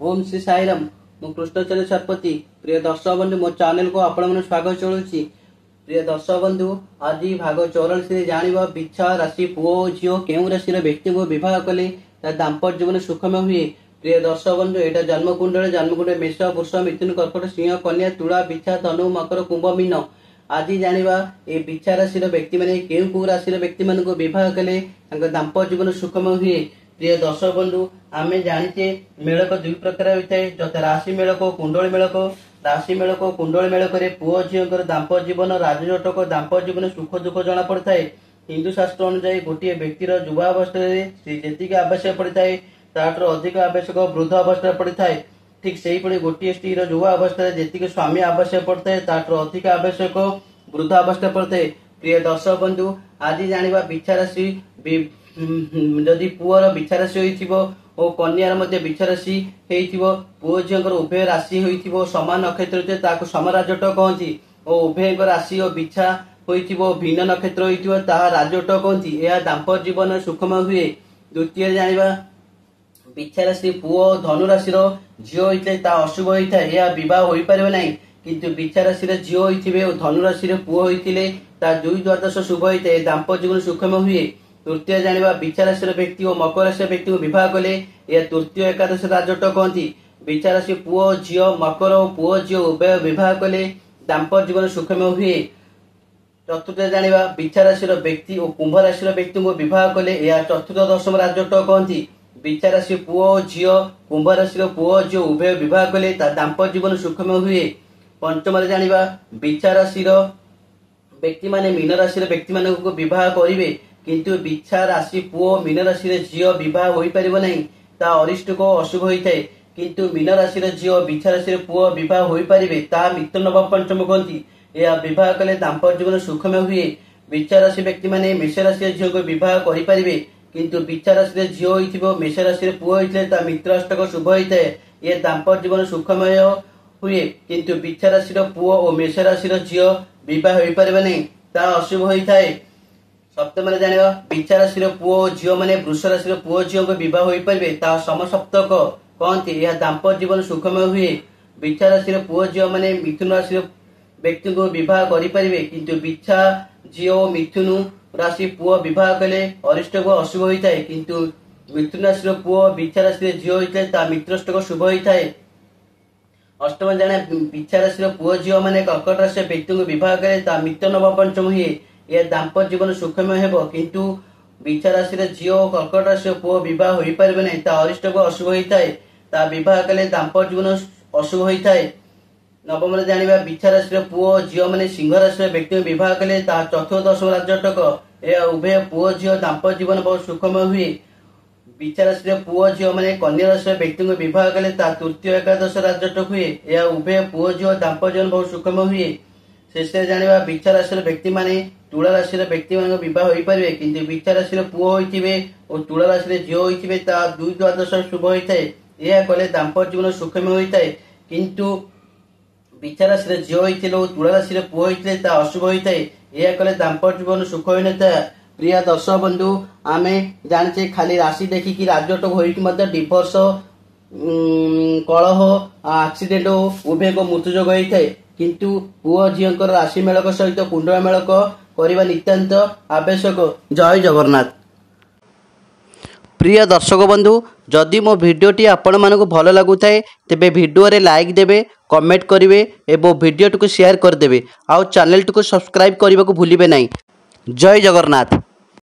ओम श्री साईराम मु कृष्णचंद्र शतपथी प्रिय दर्शक बंधु मो चैनल को आपण स्वागत चलुची। प्रिय दर्शक बंधु आज भाग 84 जानिबा बिच्छा राशि पुओ झियो केउ राशि व्यक्ति को विवाह कले दाम्पत्य जीवन सुखमय हुए। प्रिय दर्शक बंधु एटा जन्मकुंडल मेष वृष मिथुन कर्कट सिंह कन्या तुला बिच्छा धनु मकर कुंभ मीन। आज जानिबा ए बिच्छा राशि व्यक्ति माने केउ राशि व्यक्ति मान को विवाह कले दाम्पत्य जीवन सुखमय हुए। प्रिय दर्शक बंधु आमे जानिचे मेलक दुई प्रकार होता है जथा राशि मेलक और कुंडली मेलक। राशि मेलक और कुंडली मेलक पुओ झीर दाम्पत्य जीवन राजजटक दाम्पत्य जीवन सुख दुख जना पड़ता है। हिंदू शास्त्र अनुसार गोटे व्यक्तिर युवावस्था जी आवश्यक पड़ता है ताठू अधिक आवश्यक वृद्ध अवस्था पड़ता है। ठीक से गोटे स्त्री युवा अवस्था जी स्वामी आवश्यक पड़ता है ताठू अधिक आवश्यक वृद्ध अवस्था पड़ता है। प्रिय दर्शक बंधु आज जानिबा बिच्छा राशि जदि पुअर बिच्छा राशि होइथिबो और कन्यार मध्य बिच्छा राशि हेइथिबो पुओ झियर उभय राशि होइथिबो समान नक्षत्र होइथिबो ताको समराजट कहंती और उभय राशि और बिच्छा होइथिबो भिन्न नक्षत्र होइथिबो ताहा राजट कहंती। यह दाम्पत्य जीवन सुखमय हुए। द्वितीय जानिबा बिच्छा राशि पुओ धनु राशि झियो होइथे ता अशुभ होइଥାଏ यह विवाह होई परिबो नाही। किंतु बिच्छा राशि झियो होइथिबे और धनु राशि पुओ होइथिले ता दुई द्वादश शुभ होइଥାଏ दाम्पत्य जीवन सुखमय हुए। तृतीय जानिबा बिच्छा राशि व्यक्ति और मकर राशि व्यक्ति को विवाह कले यह तृतीय एकादश राजट कहती। बिच्छा राशि पुओ झियो मकर और पुओ झियो उभय विवाह कले दाम्पत्य जीवन सुखमय हुए। चतुर्थ जानिबा बिच्छा राशि व्यक्ति और कुंभ राशि व्यक्ति को विवाह कले यह चतुर्थ दशम राजट कहती। बिच्छा राशि पुओ झियो कुंभ राशि पुओ झियो उभय विवाह कले दाम्पत्य जीवन सुखमय हुए। पंचम जानिबा बिच्छा राशि व्यक्ति माने मीन राशि व्यक्ति मान को विवाह करेंगे किंतु बिच्छा राशि पुओ मीन राशि झियो विवाह हो परिबो नहीं ता अरिष्ट को अशुभ होता है। किंतु मीन राशि झियो बिच्छा राशि पुओ विवाह हो पारे ता मित्र नवम पंचम कहती। यह विवाह कले दाम्पत्य जीवन सुखमय हुए। बिच्छा राशि व्यक्ति माने मेष राशि झियो को विवाह करें किंतु बिच्छा राशि झियो होइथिबो मेष राशि पुओ होइथिले ता मित्र अष्टक शुभ होता है। यह दाम्पत्य जीवन सुखमय हुए। किंतु बिच्छा राशि पुओ और मेष राशि झियो विवाह हो पारे नहीं ता अशुभ होता है। सप्तम जानिबा बिच्छा राशि पुओ झियो माने वृष राशि पुओ झियो को विवाह हो पारे ता समसप्तक कहते। यह दाम्पत्य जीवन सुखमय हुए। बिच्छा राशि पुओ झियो माने मिथुन राशि व्यक्ति को विवाह करें किंतु बिच्छा झियो मिथुन राशि पुओ विवाह कले अरिष्ट को अशुभ होता है। किंतु मिथुन राशि पुओ बिच्छा राशि झियो होता है ता मित्रष्टक शुभ होता है। अष्टम जाने बिच्छा राशि पुओ झियो माने कर्कट राशि व्यक्ति को विवाह करे ता मित्र नव पंचम हुए। यह दाम्पत्य जीवन सुखमय हेबो किंतु बिच्छा राशि झियो कर्कट राशि पुओ विवाह हो पारे नहीं ता अरिष्ट को अशुभ होता है ता विवाह कले दाम्पत्य जीवन अशुभ होता है। नवम जानिबा बिच्छा राशि पुओ झियो माने सिंह राशि व्यक्ति को विवाह कले ता चतुर्थ दशम राजटक यह उभय पुओ झियो दाम्पत्य जीवन बहुत सुखमय हुए। बिच्छा राशि पुओ झियो माने कन्या राशि व्यक्ति को विवाह कले ता तृतीय एकादश राजटक हुए। यह उभय पुओ झियो दाम्पत्य जीवन बहुत सुखमय हुए। शेष जानिबा बिच्छा राशि व्यक्ति माने तुला राशि व्यक्ति मान विवाह हो पारे किंतु बिच्छा राशि पुओ होइथिबे और तुला राशि झियो होइथिबे ता दुई द्वादश शुभ होइଥାଏ। यह कले दाम्पत्य जीवन सुखमय होइଥାଏ। किंतु बिच्छा राशि झियो होइथिले और तुला राशि पुओ होइथिले ता अशुभ होइଥାଏ। यह कले दाम्पत्य जीवन सुख होई नଥାଏ। प्रिय दर्शक बंधु आमे जानिचे खाली राशि देखिकी राजटक होइकी मध्य डिवोर्स कलह एक्सीडेंट उभय को मृत्युजोग होइଥାଏ। किंतु पुओ झियोंकर राशि मेलक सहित कुंडल मेलक करबा नितांत आवश्यक। जय जगन्नाथ। प्रिय दर्शक बंधु जदि मो भिडियोटी आपण मानक भल लगुଥାଏ तेबे भिडियो रे लाइक देबे कमेंट करिवे एवं भिडियो को शेयर कर देबे आउ चैनल को सब्सक्राइब करने को भूलिबे नहीं। जय जगन्नाथ।